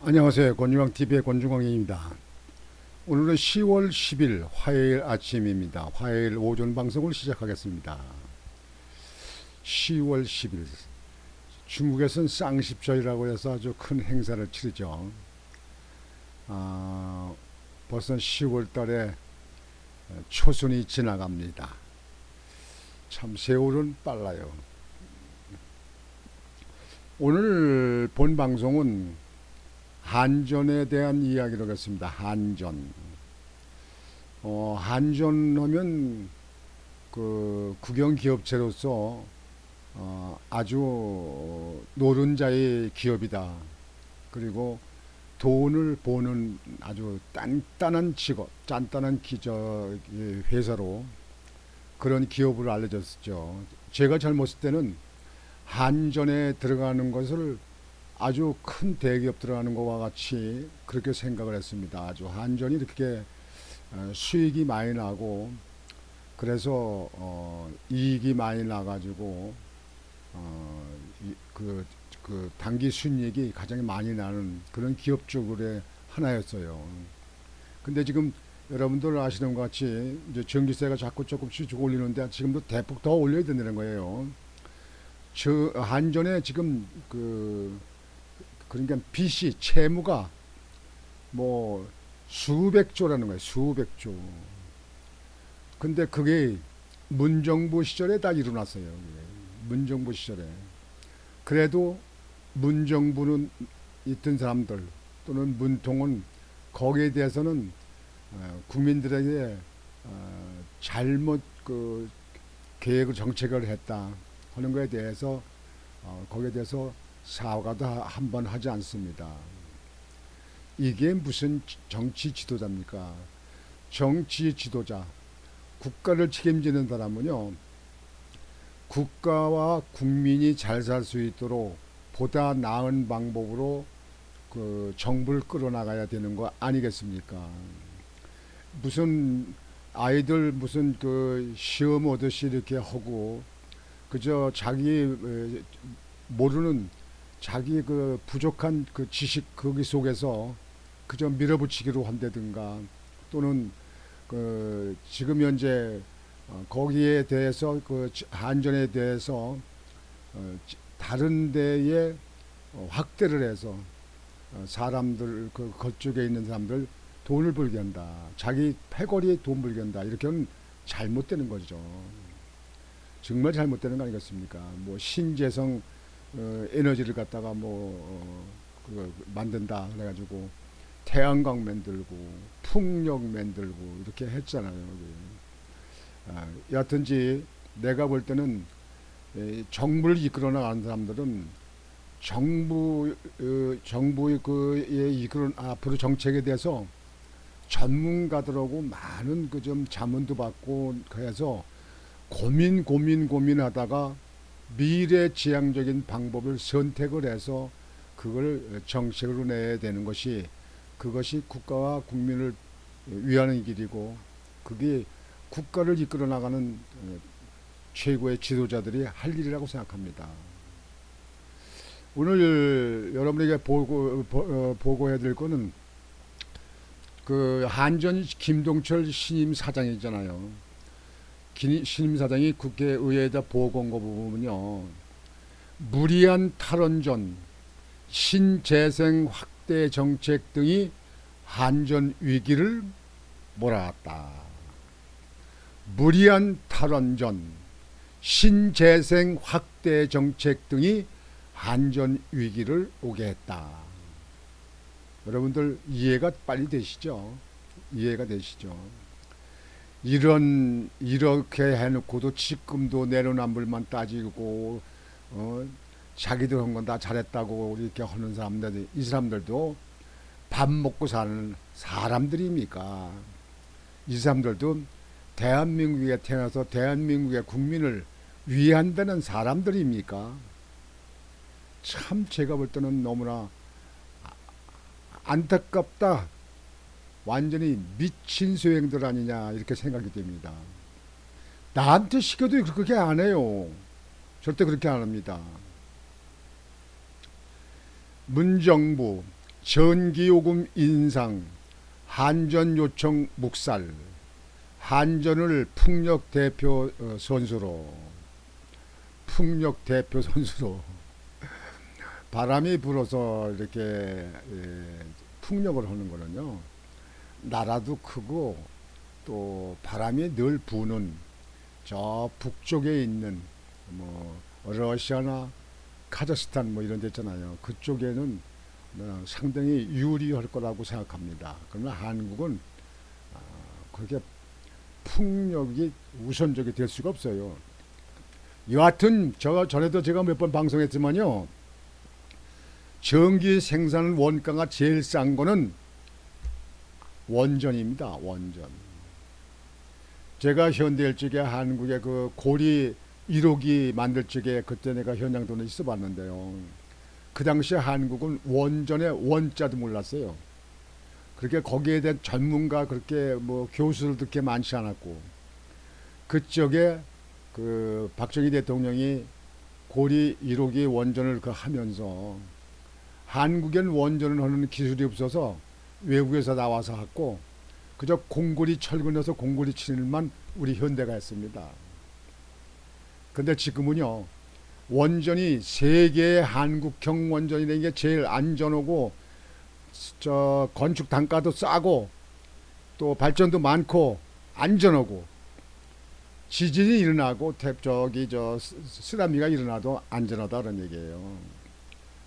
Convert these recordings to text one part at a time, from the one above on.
안녕하세요. 권중광TV의 권중광입니다. 오늘은 10월 10일 화요일 아침입니다. 화요일 오전 방송을 시작하겠습니다. 10월 10일 중국에서는 쌍십절이라고 해서 아주 큰 행사를 치르죠. 벌써 10월 달에 초순이 지나갑니다. 참 세월은 빨라요. 오늘 본 방송은 한전에 대한 이야기를 하겠습니다. 한전. 한전하면 그 국영기업체로서 아주 노른자의 기업이다. 그리고 돈을 버는 아주 단단한 직업, 단단한 회사로 그런 기업으로 알려졌었죠. 제가 젊었을 때는 한전에 들어가는 것을 아주 큰 대기업 들어가는 것과 같이 그렇게 생각을 했습니다. 아주 한전이 이렇게 수익이 많이 나고 그래서 이익이 많이 나가지고 그 단기 순이익이 가장 많이 나는 그런 기업 쪽의 하나였어요. 근데 지금 여러분들 아시는 것 같이 이제 전기세가 자꾸 조금씩 올리는데 지금도 대폭 더 올려야 된다는 거예요. 저 한전에 지금 그러니까 빚이 채무가 뭐 수백조라는 거예요. 수백조. 근데 그게 문정부 시절에 다 일어났어요. 문정부 시절에. 그래도 문정부는 있던 사람들 또는 문통은 거기에 대해서는 국민들에게 잘못 그 계획을 정책을 했다 하는 거에 대해서 거기에 대해서 사과도 한 번 하지 않습니다. 이게 무슨 정치 지도자입니까? 정치 지도자, 국가를 책임지는 사람은요, 국가와 국민이 잘 살 수 있도록 보다 나은 방법으로 그 정부를 끌어나가야 되는 거 아니겠습니까? 무슨 아이들 무슨 그 시험 오듯이 이렇게 하고 그저 자기 모르는 자기 그 부족한 그 지식 거기 속에서 그저 밀어붙이기로 한다든가 또는 그 지금 현재 거기에 대해서 그 한전에 대해서 다른 데에 확대를 해서 사람들 그 그쪽에 있는 사람들 돈을 벌게 한다. 자기 패거리에 돈 벌게 한다. 이렇게는 잘못되는 거죠. 정말 잘못되는 거 아니겠습니까? 뭐 신재생 에너지를 갖다가 만든다 그래가지고 태양광 만들고 풍력 만들고 이렇게 했잖아요. 여하튼지 내가 볼 때는 정부를 이끌어 나가는 사람들은 정부의 그에 이끌어 앞으로 정책에 대해서 전문가들하고 많은 그 좀 자문도 받고 그래서 고민하다가 미래지향적인 방법을 선택을 해서 그걸 정책으로 내야 되는 것이 그것이 국가와 국민을 위하는 길이고 그게 국가를 이끌어 나가는 최고의 지도자들이 할 일이라고 생각합니다. 오늘 여러분에게 보고해 드릴 거는 그 한전 김동철 신임 사장이잖아요. 신임 사장이 국회의회에다 보고한 거 보면요. 무리한 탈원전, 신재생 확대 정책 등이 한전 위기를 몰아왔다. 무리한 탈원전, 신재생 확대 정책 등이 한전 위기를 오게 했다. 여러분들 이해가 빨리 되시죠? 이해가 되시죠? 이렇게 해놓고도 지금도 내로남불만 따지고 자기들 한 건 다 잘했다고 이렇게 하는 사람들 이 사람들도 밥 먹고 사는 사람들입니까? 이 사람들도 대한민국에 태어나서 대한민국의 국민을 위한다는 사람들입니까? 참 제가 볼 때는 너무나 안타깝다. 완전히 미친 소행들 아니냐 이렇게 생각이 됩니다. 나한테 시켜도 그렇게 안 해요. 절대 그렇게 안 합니다. 문정부 전기요금 인상, 한전 요청 묵살, 한전을 풍력 대표 선수로 바람이 불어서 이렇게 풍력을 하는 거는요. 나라도 크고 또 바람이 늘 부는 저 북쪽에 있는 뭐 러시아나 카자흐스탄 뭐 이런 데 있잖아요. 그쪽에는 상당히 유리할 거라고 생각합니다. 그러나 한국은 그렇게 풍력이 우선적이 될 수가 없어요. 여하튼 전에도 제가 몇 번 방송했지만요. 전기 생산 원가가 제일 싼 거는 원전입니다. 원전. 제가 현대일 적에 한국의 그 고리 1호기 만들 적에 그때 내가 현장도에 있어 봤는데요. 그 당시에 한국은 원전의 원자도 몰랐어요. 그렇게 거기에 대한 전문가 그렇게 뭐 교수들 그렇게 많지 않았고 그쪽에 그 박정희 대통령이 고리 1호기 원전을 그 하면서 한국엔 원전을 하는 기술이 없어서 외국에서 나와서 했고 그저 공고리 철근에서 공고리 칠만 우리 현대가 했습니다. 근데 지금은요 원전이 세계의 한국형 원전이라는 게 제일 안전하고 저 건축 단가도 싸고 또 발전도 많고 안전하고 지진이 일어나고 저기 저 쓰나미가 일어나도 안전하다 그런 얘기예요.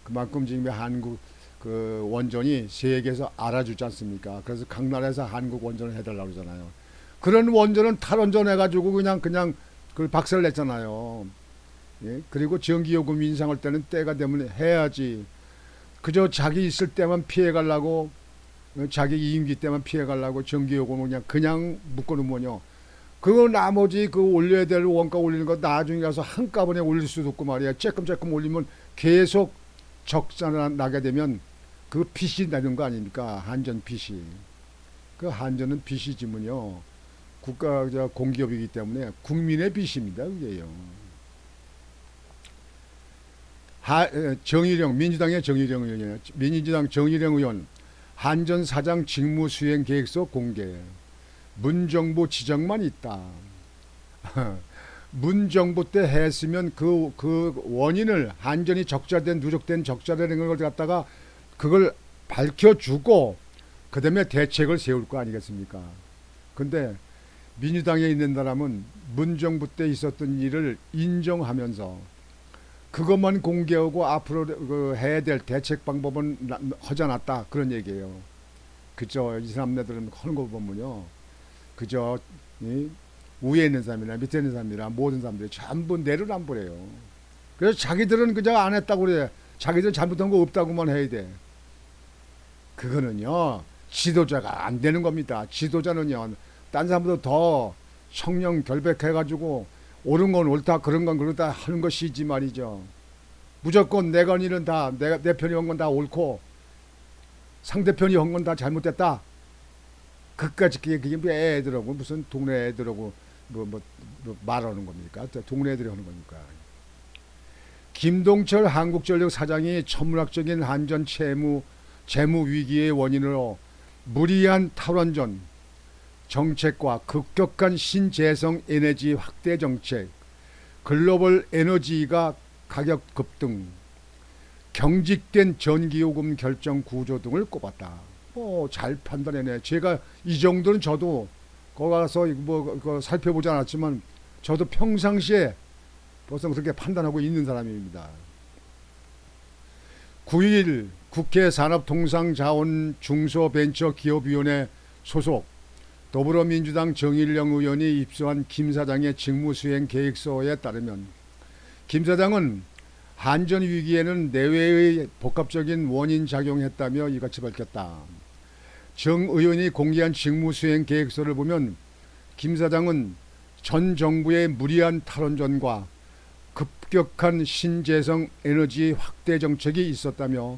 그만큼 지금 한국 그 원전이 세계에서 알아주지 않습니까? 그래서 각 나라에서 한국 원전을 해달라고 그러잖아요. 그런 원전은 탈원전 해가지고 그냥 그걸 박살 냈잖아요. 예? 그리고 전기요금 인상할 때는 때가 되면 해야지. 그저 자기 있을 때만 피해가려고 자기 임기 때만 피해가려고 전기요금을 그냥 묶어놓으면요. 그거 나머지 그 올려야 될 원가 올리는 거 나중에 가서 한꺼번에 올릴 수도 없고 말이야. 쬐끔쬐끔 올리면 계속 적자 나게 되면 그 빚이 나는 거 아닙니까? 한전 빚이. 그 한전은 빚이 지면요. 국가 공기업이기 때문에 국민의 빚입니다. 그게요. 정의령 민주당의 정의령 의원이에요. 민주당 정의령 의원 한전 사장 직무수행 계획서 공개. 문정부 지적만 있다. 문정부 때 했으면 그 원인을 한전이 적자된 누적된 적자되는 걸 갖다가 그걸 밝혀주고 그 다음에 대책을 세울 거 아니겠습니까? 근데 민주당에 있는 사람은 문정부 때 있었던 일을 인정하면서 그것만 공개하고 앞으로 그 해야 될 대책 방법은 허전했다 그런 얘기예요. 그저 이 사람네들은 하는 거 보면요. 그저 위에 있는 사람이나 밑에 있는 사람이나 모든 사람들이 전부 내로남불해요. 그래서 자기들은 그저 안 했다고 그래. 자기들 잘못한 거 없다고만 해야 돼. 그거는요. 지도자가 안 되는 겁니다. 지도자는요. 딴 사람보다 더 청렴 결백해가지고 옳은 건 옳다 그런 건 그렇다 하는 것이지 말이죠. 무조건 내가 한 일은 다 내 편이 한 건 다 옳고 상대편이 한 건 다 잘못됐다. 그까짓 그게 애들하고 무슨 동네 애들하고 뭐 말하는 겁니까? 동네 애들이 하는 겁니까? 김동철 한국전력 사장이 천문학적인 한전 재무 위기의 원인으로 무리한 탈원전 정책과 급격한 신재생 에너지 확대 정책, 글로벌 에너지가 가격 급등, 경직된 전기요금 결정 구조 등을 꼽았다. 잘 판단해내. 제가 이 정도는 저도 거기 가서 뭐 살펴보지 않았지만 저도 평상시에 벌써 그렇게 판단하고 있는 사람입니다. 9일 국회 산업통상자원중소벤처기업위원회 소속 더불어민주당 정일영 의원이 입수한 김 사장의 직무수행 계획서에 따르면 김 사장은 한전 위기에는 내외의 복합적인 원인 작용했다며 이같이 밝혔다. 정 의원이 공개한 직무수행 계획서를 보면 김 사장은 전 정부의 무리한 탈원전과 급격한 신재생 에너지 확대 정책이 있었다며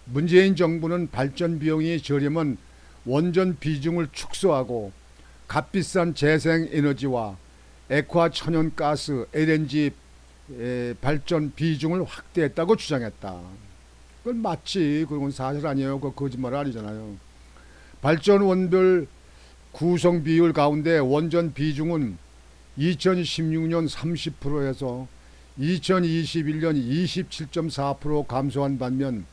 문재인 정부는 발전 비용이 저렴한 원전 비중을 축소하고 값비싼 재생 에너지와 액화 천연가스 LNG 발전 비중을 확대했다고 주장했다. 그건 맞지. 그건 사실 아니에요. 그 거짓말 아니잖아요. 발전 원별 구성 비율 가운데 원전 비중은 2016년 30%에서 2021년 27.4% 감소한 반면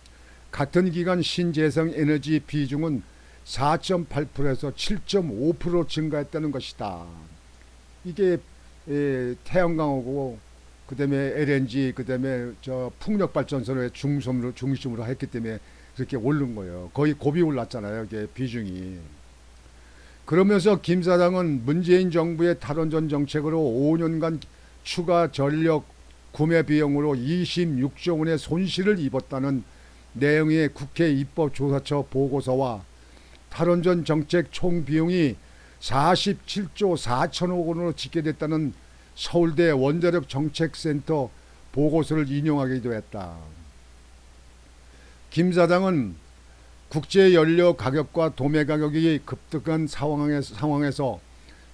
같은 기간 신재생 에너지 비중은 4.8%에서 7.5% 증가했다는 것이다. 이게 태양광하고 그다음에 LNG 그다음에 저 풍력 발전소를 중심으로 했기 때문에 그렇게 오른 거예요. 거의 곱이 올랐잖아요. 이게 비중이. 그러면서 김 사장은 문재인 정부의 탈원전 정책으로 5년간 추가 전력 구매 비용으로 26조 원의 손실을 입었다는 내용의 국회 입법조사처 보고서와 탈원전 정책 총 비용이 47조 4천억 원으로 집계됐다는 서울대 원자력 정책센터 보고서를 인용하기도 했다. 김 사장은 국제연료 가격과 도매 가격이 급등한 상황에서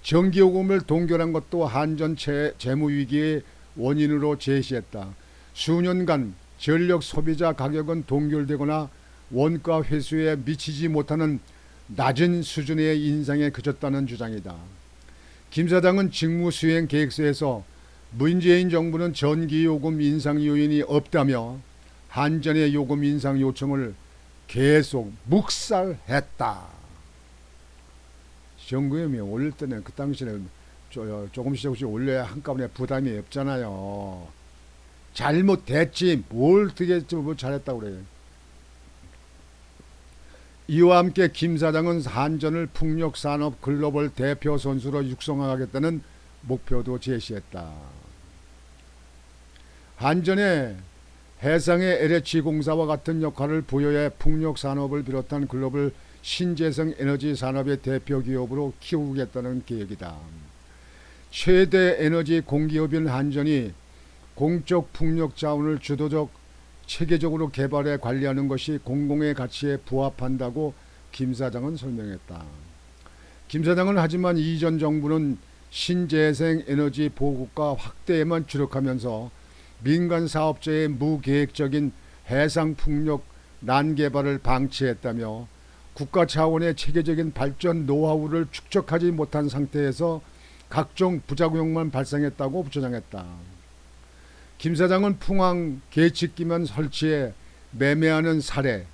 전기요금을 동결한 것도 한전 재무위기의 원인으로 제시했다. 수년간 전력 소비자 가격은 동결되거나 원가 회수에 미치지 못하는 낮은 수준의 인상에 그쳤다는 주장이다. 김 사장은 직무수행 계획서에서 문재인 정부는 전기요금 인상 요인이 없다며 한전의 요금 인상 요청을 계속 묵살했다. 전기요금이 올릴 때는 그 당시에는 조금씩 올려야 한꺼번에 부담이 없잖아요. 잘못됐지 뭘 되게 뭐 잘했다고 그래요. 이와 함께 김 사장은 한전을 풍력산업 글로벌 대표 선수로 육성하겠다는 목표도 제시했다. 한전의 해상의 LH 공사와 같은 역할을 부여해 풍력산업을 비롯한 글로벌 신재생 에너지 산업의 대표 기업으로 키우겠다는 계획이다. 최대 에너지 공기업인 한전이 공적 풍력 자원을 주도적 체계적으로 개발해 관리하는 것이 공공의 가치에 부합한다고 김 사장은 설명했다. 김 사장은 하지만 이전 정부는 신재생 에너지 보급과 확대에만 주력하면서 민간 사업자의 무계획적인 해상 풍력 난개발을 방치했다며 국가 차원의 체계적인 발전 노하우를 축적하지 못한 상태에서 각종 부작용만 발생했다고 주장했다. 김 사장은 풍항 계측기만 설치해 매매하는 사례,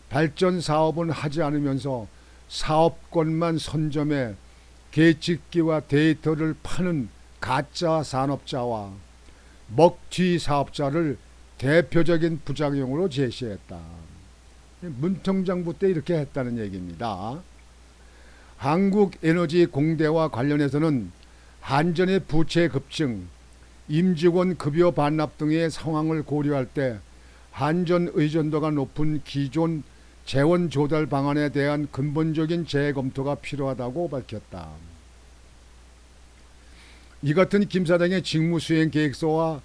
발전 사업은 하지 않으면서 사업권만 선점해 계측기와 데이터를 파는 가짜 산업자와 먹튀 사업자를 대표적인 부작용으로 제시했다. 문통장부 때 이렇게 했다는 얘기입니다. 한국에너지공대와 관련해서는 한전의 부채 급증, 임직원 급여 반납 등의 상황을 고려할 때 한전 의존도가 높은 기존 재원 조달 방안에 대한 근본적인 재검토가 필요하다고 밝혔다. 이 같은 김 사장의 직무수행 계획서와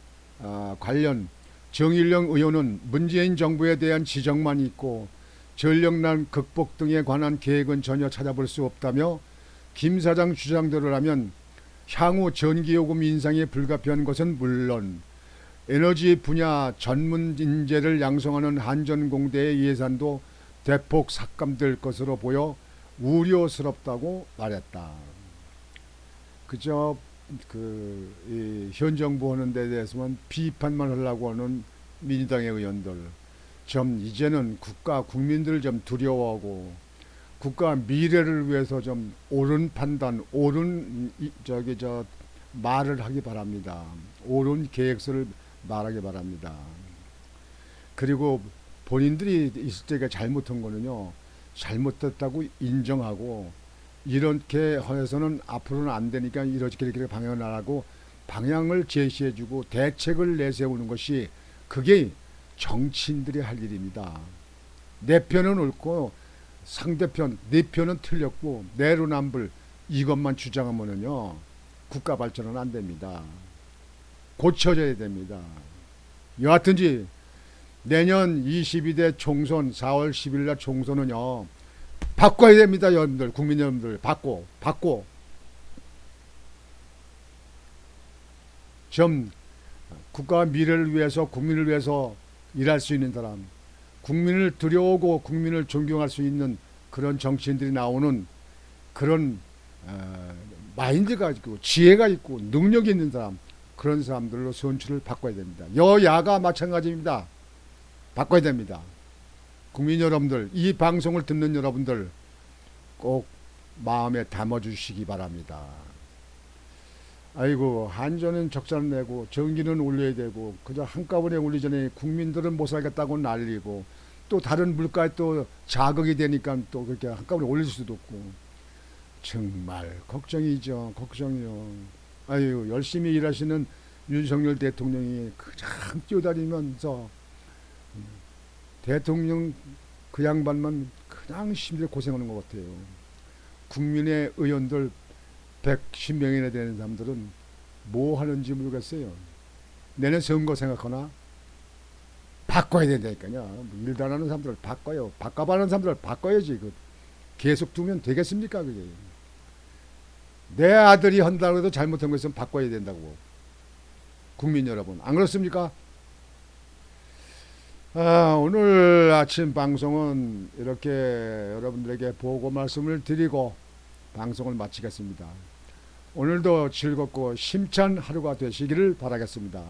관련 정일영 의원은 문재인 정부에 대한 지적만 있고 전력난 극복 등에 관한 계획은 전혀 찾아볼 수 없다며 김 사장 주장대로라면 향후 전기요금 인상이 불가피한 것은 물론 에너지 분야 전문 인재를 양성하는 한전공대의 예산도 대폭 삭감될 것으로 보여 우려스럽다고 말했다. 그저 현 정부 하는 데 대해서만 비판만 하려고 하는 민주당의 의원들 좀 이제는 국민들을 좀 두려워하고 국가 미래를 위해서 좀 옳은 판단, 옳은 말을 하기 바랍니다. 옳은 계획서를 말하기 바랍니다. 그리고 본인들이 있을 때가 잘못한 거는요, 잘못됐다고 인정하고 이렇게 해서는 앞으로는 안 되니까 이렇게 방향을 하라고 방향을 제시해주고 대책을 내세우는 것이 그게 정치인들이 할 일입니다. 내 편은 옳고 상대편 내 편은 틀렸고 내로남불 이것만 주장하면은요 국가 발전은 안 됩니다. 고쳐져야 됩니다. 여하튼지 내년 22대 총선 4월 10일 날 총선은요 바꿔야 됩니다. 여러분들 국민 여러분들 바꿔 좀 국가 미래를 위해서 국민을 위해서 일할 수 있는 사람 국민을 들여오고 국민을 존경할 수 있는 그런 정치인들이 나오는 그런 마인드가 있고 지혜가 있고 능력이 있는 사람, 그런 사람들로 선출을 바꿔야 됩니다. 여야가 마찬가지입니다. 바꿔야 됩니다. 국민 여러분들, 이 방송을 듣는 여러분들 꼭 마음에 담아주시기 바랍니다. 아이고, 한전은 적자를 내고 전기는 올려야 되고 그저 한꺼번에 올리기 전에 국민들은 못 살겠다고 난리고, 또 다른 물가에 또 자극이 되니까 또 그렇게 한꺼번에 올릴 수도 없고, 정말 걱정이죠. 걱정이요. 아유, 열심히 일하시는 윤석열 대통령이 그냥 뛰어다니면서 대통령 그 양반만 그냥 힘들게 고생하는 것 같아요. 국민의 의원들 110명이나 되는 사람들은 뭐 하는지 모르겠어요. 내년 선거 생각하나? 바꿔야 된다니까요. 일도 안 하는 사람들을 바꿔요. 바꿔봐는 사람들을 바꿔야지. 그 계속 두면 되겠습니까? 그게. 내 아들이 한다고 해도 잘못한 것은 바꿔야 된다고. 국민 여러분, 안 그렇습니까? 오늘 아침 방송은 이렇게 여러분들에게 보고 말씀을 드리고 방송을 마치겠습니다. 오늘도 즐겁고 심찬 하루가 되시기를 바라겠습니다.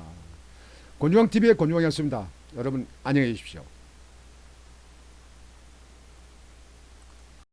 곤주왕TV의 곤주왕이었습니다. 여러분 안녕히 계십시오.